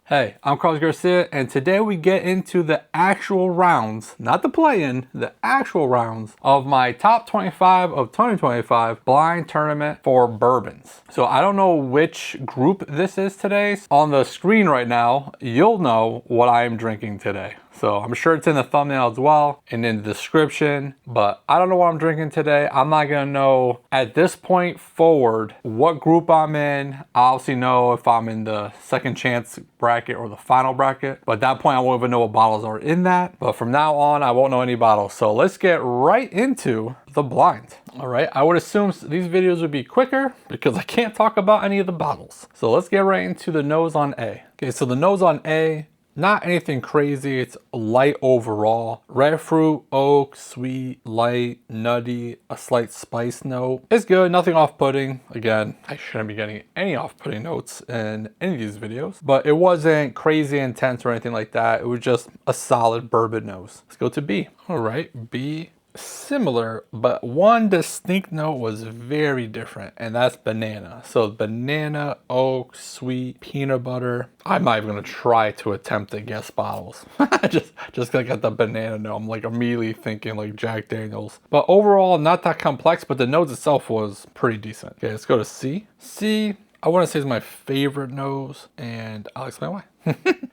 Hey, I'm Carlos Garcia, and today we get into the actual rounds, not the play-in, the actual rounds of my top 25 of 2025 blind tournament for bourbons. So I don't know which group this is today. On the screen right now, you'll know what I am drinking today. So I'm sure it's in the thumbnail as well and in the description, but I don't know what I'm drinking today. I'm not gonna know at this point forward what group I'm in. I obviously know if I'm in the second chance bracket or the final bracket, but at that point I won't even know what bottles are in that. But from now on, I won't know any bottles. So let's get right into the blind. All right, I would assume these videos would be quicker because I can't talk about any of the bottles. So let's get right into the nose on A. Okay, so the nose on A, not anything crazy, it's light overall. Red fruit, oak, sweet, light, nutty, a slight spice note. It's good, nothing off-putting. Again, I shouldn't be getting any off-putting notes in any of these videos, but it wasn't crazy intense or anything like that. It was just a solid bourbon nose. Let's go to B. All right, B. Similar, but one distinct note was very different, and that's banana. So banana, oak, sweet, peanut butter. I'm not even gonna try to attempt to guess bottles. just gonna get the banana note. I'm like immediately thinking like Jack Daniels. But overall, not that complex, but the nose itself was pretty decent. Okay, let's go to C. C, I want to say is my favorite nose, and I'll explain why.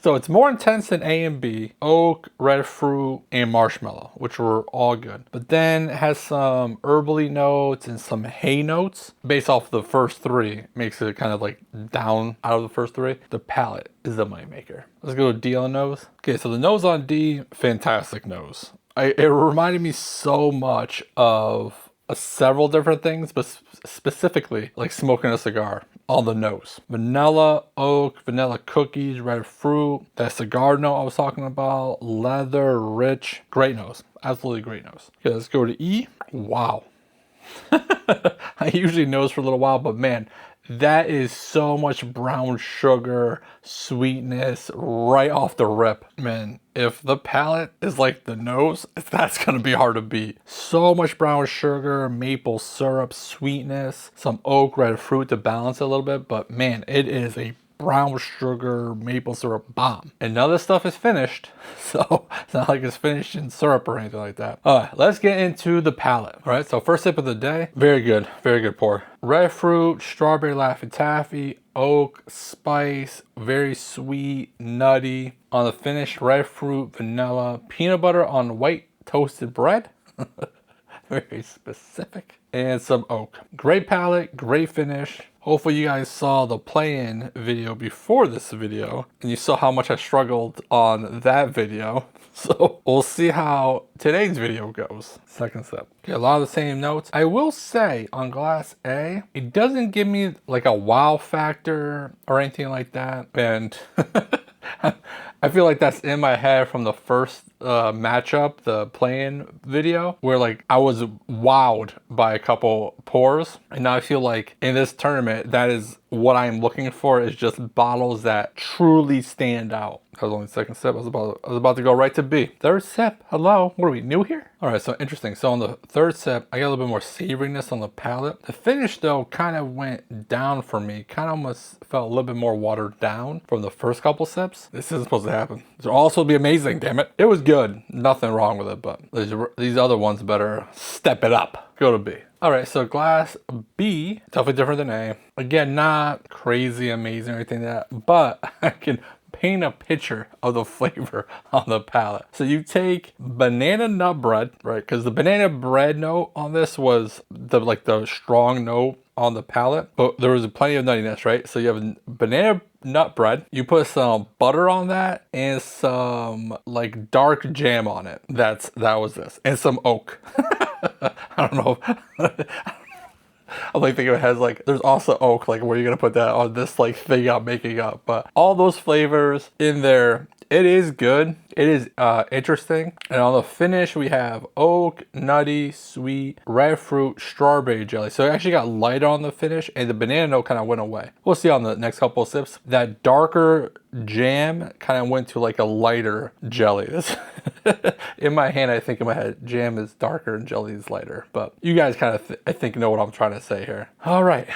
So it's more intense than A and B, oak, red fruit, and marshmallow, which were all good. But then it has some herbally notes and some hay notes. Based off the first three, makes it kind of like down out of the first three. The palate is the moneymaker. Let's go to D on the nose. Okay, so the nose on D, fantastic nose. It reminded me so much of several different things, but specifically like smoking a cigar on the nose. Vanilla, oak, vanilla cookies, red fruit, that cigar note I was talking about, leather, rich, great nose. Absolutely great nose. Okay, let's go to E. Wow. I usually nose for a little while, but man, that is so much brown sugar, sweetness right off the rip. Man, if the palate is like the nose, that's gonna be hard to beat. So much brown sugar, maple syrup, sweetness, some oak, red fruit to balance it a little bit, but man, it is a brown sugar maple syrup bomb. And none of this stuff is finished, so it's not like it's finished in syrup or anything like that. All right, let's get into the palate. All right, so first sip of the day, very good pour. Red fruit, strawberry Laffy Taffy, oak, spice, very sweet, nutty. On the finish, red fruit, vanilla, peanut butter on white toasted bread. Very specific. And some oak. Great palate, great finish. Hopefully you guys saw the play-in video before this video and you saw how much I struggled on that video. So we'll see how today's video goes. Second sip. Okay, a lot of the same notes. I will say on glass A, it doesn't give me like a wow factor or anything like that. And I feel like that's in my head from the first matchup, the play-in video, where like I was wowed by a couple pours, and now I feel like in this tournament, that is what I'm looking for, is just bottles that truly stand out. That was only the second sip. I was about to go right to B. Third sip. Hello. What are we, new here? All right, so interesting. So on the third sip, I got a little bit more savoriness on the palate. The finish though kind of went down for me. Kind of almost felt a little bit more watered down from the first couple sips. This isn't supposed to happen. These are all supposed to be amazing, damn it. It was good. Nothing wrong with it, but these other ones better step it up. Go to B. All right, so glass B, definitely different than A. Again, not crazy amazing or anything like that, but I can paint a picture of the flavor on the palate. So you take banana nut bread, right? Because the banana bread note on this was the strong note on the palate, but there was plenty of nuttiness, right? So you have banana nut bread, you put some butter on that and some like dark jam on it. That was this, and some oak. I don't know. I'm like thinking it has like, there's also oak, like where you're gonna put that on this like thing I'm making up, but all those flavors in there. It is good. It is interesting. And on the finish, we have oak, nutty, sweet, red fruit, strawberry jelly. So it actually got lighter on the finish, and the banana note kind of went away. We'll see on the next couple of sips. That darker jam kind of went to like a lighter jelly. In my hand, I think in my head, jam is darker and jelly is lighter. But you guys kind of, I think, know what I'm trying to say here. All right.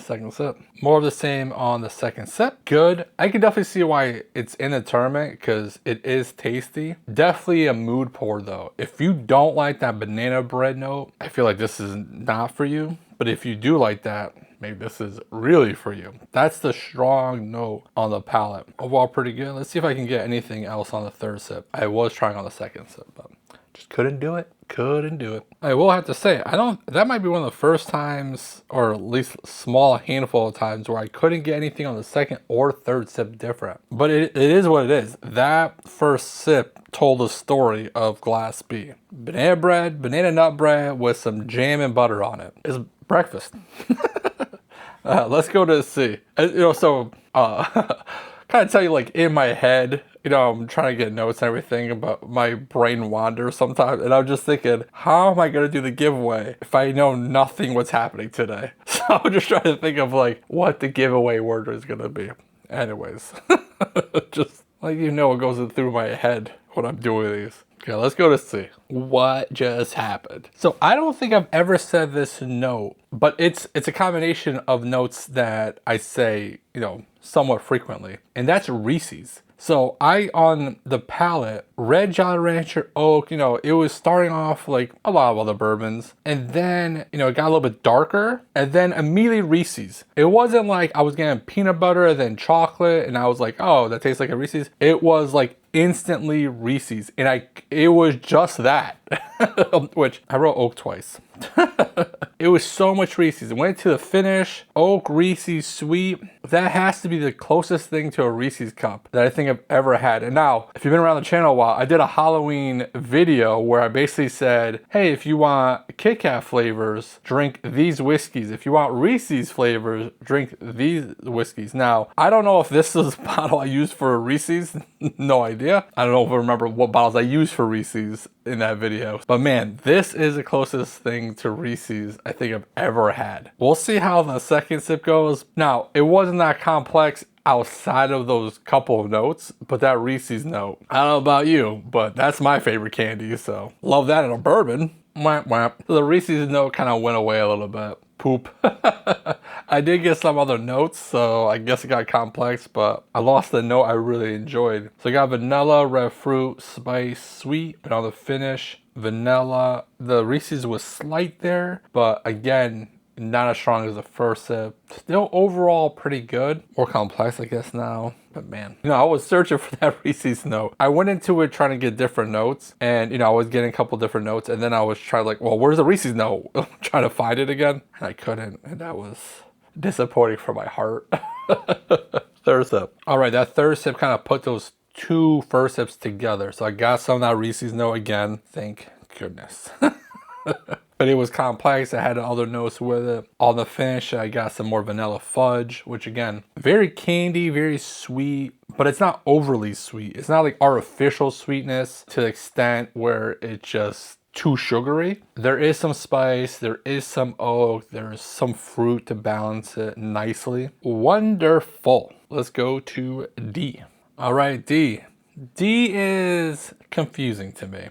second sip. More of the same on the second sip. Good. I can definitely see why it's in the tournament because it is tasty. Definitely a mood pour though. If you don't like that banana bread note, I feel like this is not for you. But if you do like that, maybe this is really for you. That's the strong note on the palate. Overall pretty good. Let's see if I can get anything else on the third sip. I was trying on the second sip, but just couldn't do it. Couldn't do it. I will have to say, that might be one of the first times, or at least a small handful of times, where I couldn't get anything on the second or third sip different. But it is what it is. That first sip told the story of Glass B. Banana bread, banana nut bread with some jam and butter on it. It's breakfast. Let's go to C. Kind of tell you, like, in my head, I'm trying to get notes and everything, but my brain wanders sometimes, and I'm just thinking, how am I going to do the giveaway if I know nothing what's happening today? So I'm just trying to think of, like, what the giveaway word is going to be. Anyways, just like, what goes through my head when I'm doing these. Okay, let's go to C. What just happened? So I don't think I've ever said this note, but it's a combination of notes that I say, somewhat frequently, and that's Reese's. So on the palate, Red Jolly Rancher Oak, it was starting off like a lot of other bourbons. And then, it got a little bit darker. And then immediately Reese's. It wasn't like I was getting peanut butter and then chocolate. And I was like, oh, that tastes like a Reese's. It was like instantly Reese's. And it was just that. Which I wrote Oak twice. It was so much Reese's. It went to the finish. Oak Reese's Sweet. That has to be the closest thing to a Reese's cup that I think I've ever had. And now, if you've been around the channel a while, I did a Halloween video where I basically said, hey, if you want Kit Kat flavors, drink these whiskeys. If you want Reese's flavors, drink these whiskeys. Now, I don't know if this is the bottle I used for Reese's. No idea. I don't know if I remember what bottles I used for Reese's in that video. But man, this is the closest thing to Reese's I think I've ever had. We'll see how the second sip goes. Now, it wasn't that complex outside of those couple of notes, but that Reese's note, I don't know about you, but that's my favorite candy, so love that in a bourbon. Whap, whap. So the Reese's note kind of went away a little bit. Poop. I did get some other notes, so I guess it got complex, but I lost the note I really enjoyed. So I got vanilla, red fruit, spice, sweet, and on the finish, vanilla. The Reese's was slight there, but again, not as strong as the first sip. Still overall pretty good. More complex, I guess, now. But man, I was searching for that Reese's note. I went into it trying to get different notes, and I was getting a couple different notes, and then I was trying like, well, where's the Reese's note? Trying to find it again, and I couldn't, and that was disappointing for my heart. Third sip. All right, that third sip kind of put those two first sips together. So I got some of that Reese's note again. Thank goodness. But it was complex. I had other notes with it. On the finish, I got some more vanilla fudge, which again, very candy, very sweet, but it's not overly sweet. It's not like artificial sweetness to the extent where it's just too sugary. There is some spice, there is some oak, there's some fruit to balance it nicely. Wonderful. Let's go to D. All right, D. D is confusing to me.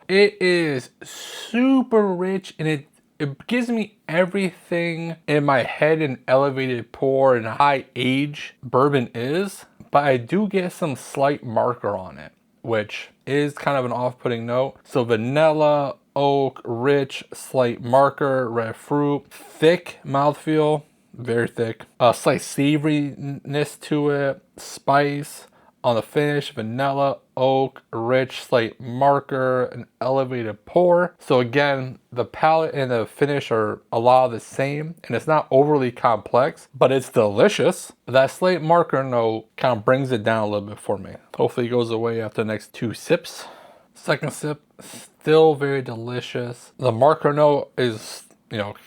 It is super rich, and it gives me everything in my head an elevated pour and high age bourbon is, but I do get some slight marker on it, which is kind of an off-putting note. So vanilla, oak, rich, slight marker, red fruit, thick mouthfeel, very thick, slight savoriness to it, spice. On the finish, vanilla, oak, rich, slight marker, an elevated pour. So again, the palate and the finish are a lot of the same, and it's not overly complex, but it's delicious. That slight marker note kind of brings it down a little bit for me. Hopefully it goes away after the next two sips. Second sip, still very delicious. The marker note is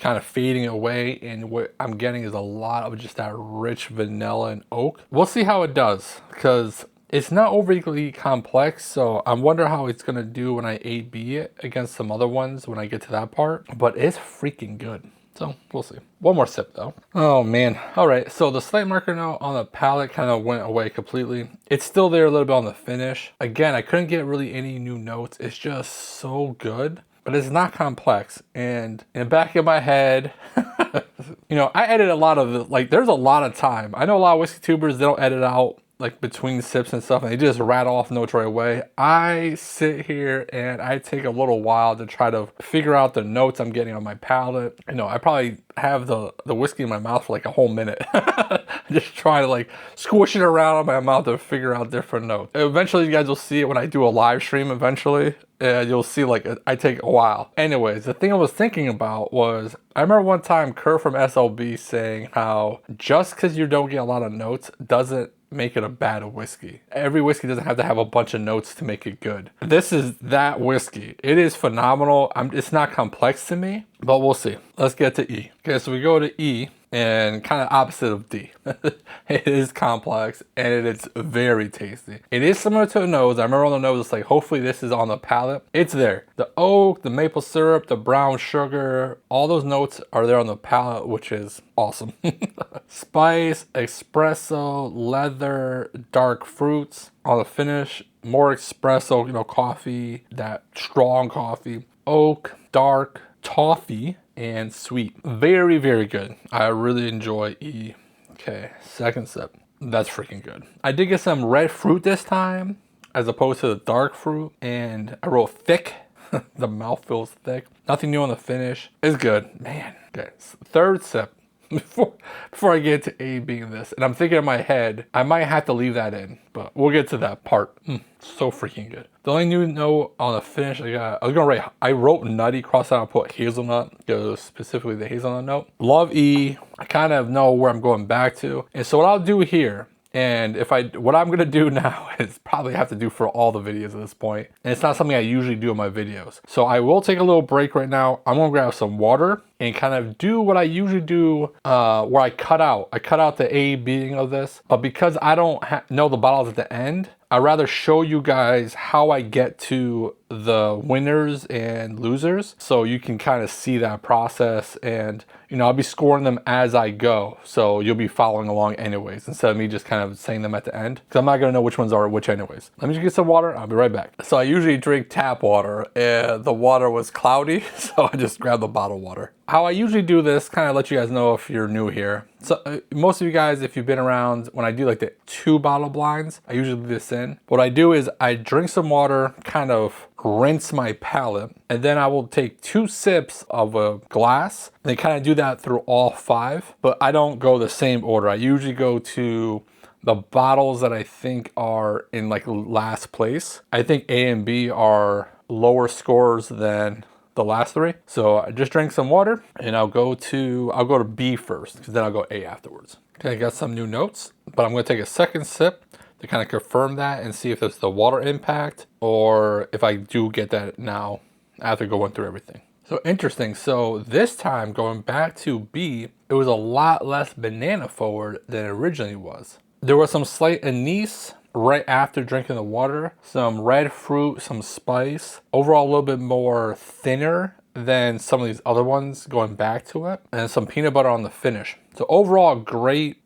kind of fading away, and what I'm getting is a lot of just that rich vanilla and oak. We'll see how it does, because it's not overly complex, so I wonder how it's gonna do when I A/B it against some other ones when I get to that part, but it's freaking good. So we'll see. One more sip though. Oh man. All right, so the slight marker note on the palate kind of went away completely. It's still there a little bit on the finish. Again, I couldn't get really any new notes. It's just so good. But it's not complex, and in the back of my head, You know, I edit a lot of the, like, there's a lot of time. I know a lot of whiskey tubers, they don't edit out like between sips and stuff, and they just rattle off notes right away. I sit here and I take a little while to try to figure out the notes I'm getting on my palate. You know, I probably have the whiskey in my mouth for like a whole minute. Just trying to like squish it around in my mouth to figure out different notes. Eventually you guys will see it when I do a live stream eventually. You'll see like I take a while. Anyways, the thing I was thinking about was, I remember one time Kurt from SLB saying how just because you don't get a lot of notes doesn't make it a bad whiskey. Every whiskey doesn't have to have a bunch of notes to make it good. This is that whiskey. It is phenomenal. It's not complex to me, but we'll see. Let's get to E. Okay, so we go to E, and kind of opposite of D. It is complex and it is very tasty. It is similar to a nose. I remember on the nose, it's like, hopefully this is on the palate. It's there. The oak, the maple syrup, the brown sugar, all those notes are there on the palate, which is awesome. Spice, espresso, leather, dark fruits on the finish. More espresso, you know, coffee, that strong coffee. Oak, dark, toffee, and sweet. Very, very good. I really enjoy E. Okay, second sip. That's freaking good. I did get some red fruit this time as opposed to the dark fruit, and I wrote thick. The mouth feels thick. Nothing new on the finish. It's good. Man. Okay, third sip. Before I get to A being this, and I'm thinking in my head, I might have to leave that in, but we'll get to that part. So freaking good. The only new note on the finish I wrote nutty, cross out and put hazelnut, because specifically the hazelnut note. Love E. I kind of know where I'm going back to. And so what I'll do here, and what I'm gonna do now is probably have to do for all the videos at this point. And it's not something I usually do in my videos. So I will take a little break right now. I'm gonna grab some water and kind of do what I usually do, where I cut out the A beating of this. But because I don't know the bottles at the end, I'd rather show you guys how I get to the winners and losers, so you can kind of see that process. And you know, I'll be scoring them as I go, so you'll be following along anyways, instead of me just kind of saying them at the end, because I'm not gonna know which ones are which anyways. Let me just get some water. I'll be right back. So I usually drink tap water, and the water was cloudy, so I just grabbed the bottled water. How I usually do this, kind of let you guys know if you're new here. So most of you guys, if you've been around, when I do like the 2 bottle blinds, I usually do this in. What I do is I drink some water, kind of rinse my palate, and then I will take 2 sips of a glass, and then kind of do that through all 5. But I don't go the same order. I usually go to the bottles that I think are in like last place. I think A and B are lower scores than the last 3. So I just drank some water, and I'll go to B first, because then I'll go A afterwards. Okay, I got some new notes, but I'm gonna take a second sip to kind of confirm that and see if it's the water impact, or if I do get that now after going through everything. So interesting. So this time, going back to B, it was a lot less banana forward than it originally was. There was some slight anise right after drinking the water, some red fruit, some spice. Overall, a little bit more thinner than some of these other ones going back to it, and some peanut butter on the finish. So overall, great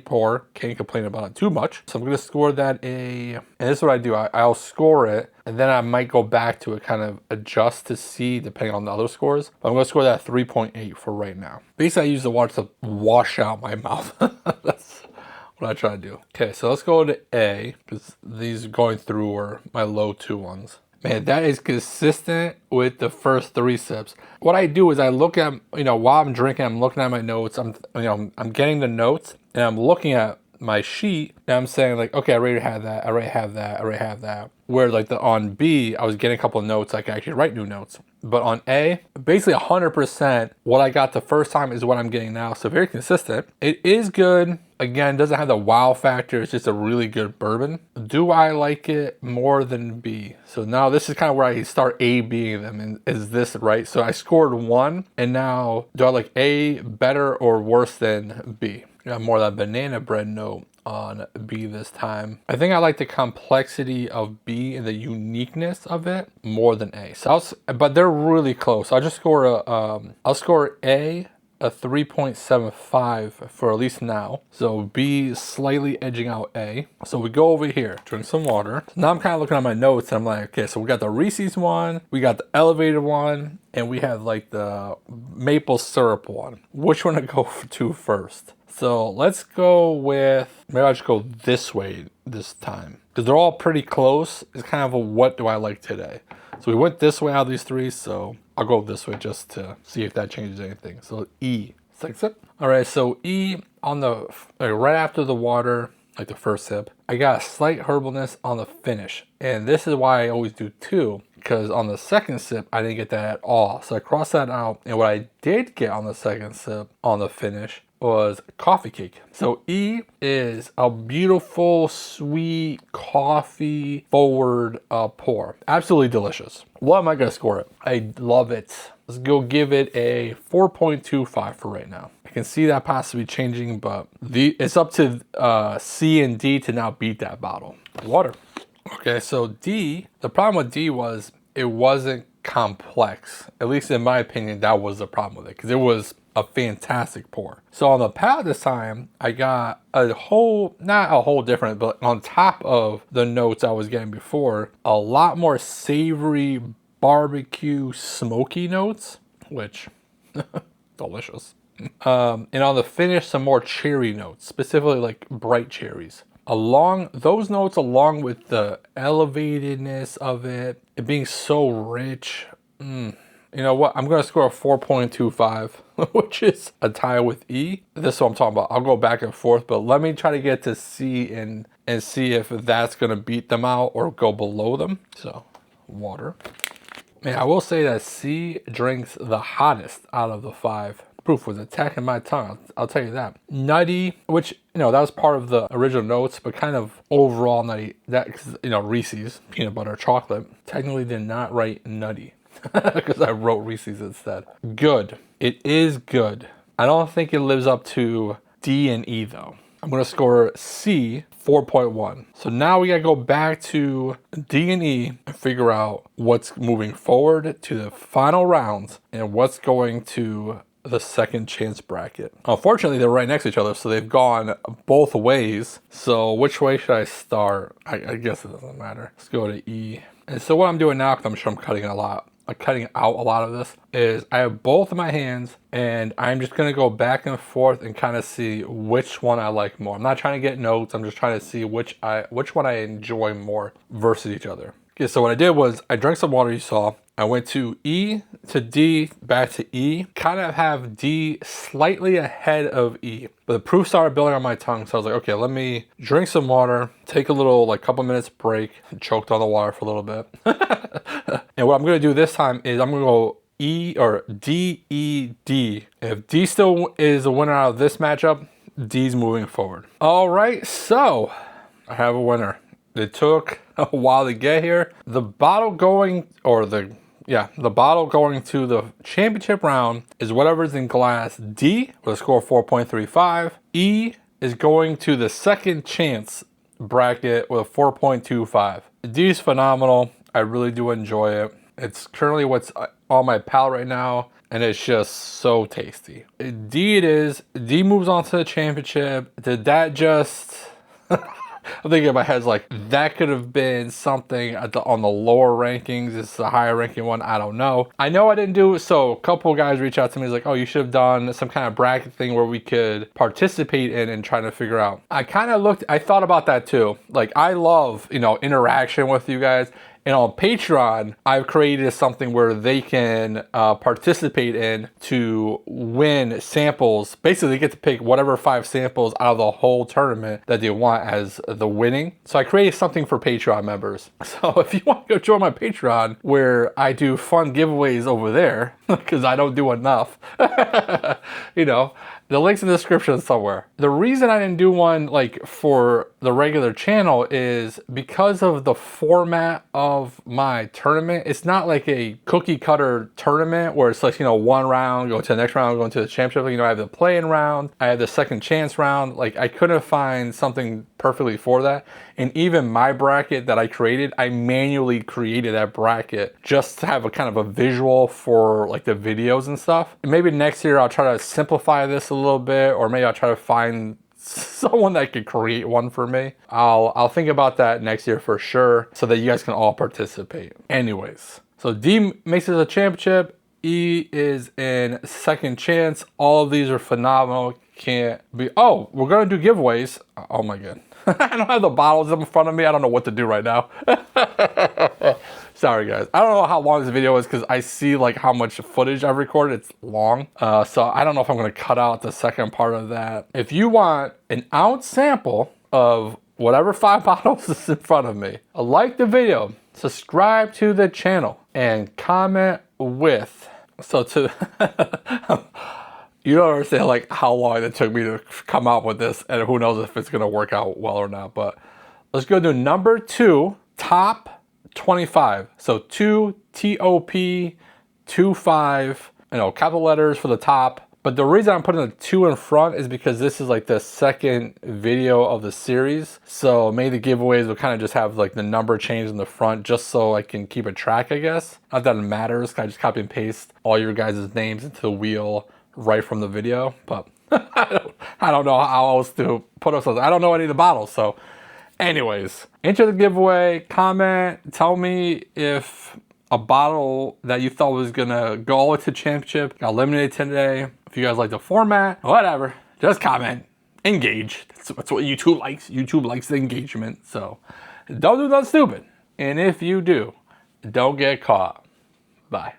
pour. Can't complain about it too much. So I'm gonna score that and this is what I do. I'll score it, and then I might go back to it, kind of adjust to see depending on the other scores. But I'm gonna score that 3.8 for right now. Basically, I use the water to wash out my mouth. That's what I try to do. Okay, so let's go to A, because these going through were my low 2 ones. Man, that is consistent with the first 3 sips. What I do is I look at, while I'm drinking, I'm looking at my notes. I'm getting the notes, and I'm looking at my sheet, and I'm saying like, okay, I already have that, I already have that, I already have that. Where like on B, I was getting a couple of notes, I could actually write new notes. But on A, basically 100% what I got the first time is what I'm getting now. So very consistent. It is good. Again, doesn't have the wow factor. It's just a really good bourbon. Do I like it more than B? So now this is kind of where I start A being them. And is this right? So I scored 1. And now do I like A better or worse than B? Got more of that banana bread note on B this time. I think I like the complexity of B and the uniqueness of it more than A. So but they're really close. I'll just score I'll score A a 3.75 for at least now. So B slightly edging out A. So we go over here, drink some water. So now I'm kind of looking at my notes, and I'm like, okay, so we got the Reese's one, we got the elevated one, and we have like the maple syrup one. Which one to go to first? So let's go with, maybe I'll just go this way this time, because they're all pretty close. It's kind of a what do I like today. So we went this way out of these three, so I'll go this way just to see if that changes anything. So E, second sip. All right, so E on the, like right after the water, like the first sip, I got a slight herbalness on the finish. And this is why I always do two, because on the second sip, I didn't get that at all. So I crossed that out. And what I did get on the second sip on the finish was coffee cake. So E is a beautiful, sweet, coffee forward pour. Absolutely delicious. What am I gonna score it? I love it. Let's go give it a 4.25 for right now. I can see that possibly changing, but it's up to C and D to now beat that bottle. Water. Okay, so D, the problem with D was it wasn't complex. At least in my opinion, that was the problem with it, because it was a fantastic pour. So on the palate this time, I got a whole, not a whole different, but on top of the notes I was getting before, a lot more savory, barbecue, smoky notes, which, delicious. And on the finish, some more cherry notes, specifically like bright cherries. Along those notes, along with the elevatedness of it being so rich, you know what? I'm going to score a 4.25, which is a tie with E. This is what I'm talking about. I'll go back and forth, but let me try to get to C and see if that's going to beat them out or go below them. So, water. And I will say that C drinks the hottest out of the five. Proof was attacking my tongue, I'll tell you that. Nutty, which, you know, that was part of the original notes, but kind of overall nutty. That, you know, Reese's, peanut butter, chocolate, technically did not write nutty. Because I wrote Reese's instead. Good. It is good. I don't think it lives up to D and E though. I'm going to score C 4.1. So now we got to go back to D and E and figure out what's moving forward to the final rounds and what's going to the second chance bracket. Unfortunately, they're right next to each other, so they've gone both ways. So which way should I start? I guess it doesn't matter. Let's go to E. And so what I'm doing now, because I'm sure I'm cutting out a lot of this, is I have both in my hands and I'm just going to go back and forth and kind of see which one I like more. I'm not trying to get notes. I'm just trying to see which one I enjoy more versus each other. Okay, so what I did was I drank some water, you saw. I went to E to D, back to E. Kind of have D slightly ahead of E. But the proof started building on my tongue, so I was like, okay, let me drink some water, take a little, like, couple minutes break, choked on the water for a little bit. And what I'm going to do this time is I'm going to go E or D, E, D. If D still is the winner out of this matchup, D's moving forward. All right, so I have a winner. It took a while to get here. The bottle going, the bottle going to the championship round is whatever's in glass D with a score of 4.35. E is going to the second chance bracket with a 4.25. D is phenomenal. I really do enjoy it. It's currently what's on my palate right now, and it's just so tasty. D it is. D moves on to the championship. Did that just... I'm thinking in my head, like, that could have been something on the lower rankings. This is a higher ranking one. I don't know. I know I didn't do it. So a couple of guys reached out to me. Like, oh, you should have done some kind of bracket thing where we could participate in and trying to figure out. I thought about that too. Like, I love, you know, interaction with you guys. And on Patreon, I've created something where they can participate in to win samples. Basically, they get to pick whatever 5 samples out of the whole tournament that they want as the winning. So I created something for Patreon members. So if you want to go join my Patreon, where I do fun giveaways over there, because I don't do enough, you know, the link's in the description somewhere. The reason I didn't do one like for the regular channel is because of the format of my tournament. It's not like a cookie cutter tournament where it's like, you know, one round, going to the next round, going to the championship. You know, I have the play-in round, I have the second chance round. Like, I couldn't find something perfectly for that. And even my bracket that I created, I manually created that bracket just to have a kind of a visual for like the videos and stuff. And maybe next year I'll try to simplify this a little bit, or maybe I'll try to find someone that could create one for me. I'll think about that next year for sure, so that you guys can all participate. Anyways, so D makes it a championship, E is in second chance. All of these are phenomenal. Can't be. Oh, we're gonna do giveaways. Oh my god. I don't have the bottles in front of me. I don't know what to do right now. Sorry guys. I don't know how long this video is because I see like how much footage I've recorded. It's long. So I don't know if I'm gonna cut out the second part of that. If you want an ounce sample of whatever 5 bottles is in front of me, like the video, subscribe to the channel, and comment with. So to you don't understand like how long it took me to come out with this, and who knows if it's gonna work out well or not. But let's go to number 2, top 25. So 2 TOP 25. You know, capital letters for the top. But the reason I'm putting a 2 in front is because this is like the second video of the series. So maybe the giveaways will kind of just have like the number changed in the front just so I can keep a track, I guess. Not that it matters, I just copy and paste all your guys' names into the wheel right from the video. But I don't know how else to put up something. I don't know any of the bottles. So anyways, enter the giveaway, comment, tell me if a bottle that you thought was gonna go all the way to championship got eliminated today. If you guys like the format, whatever, just comment, engage. That's what YouTube likes. YouTube likes the engagement. So don't do nothing stupid. And if you do, don't get caught. Bye.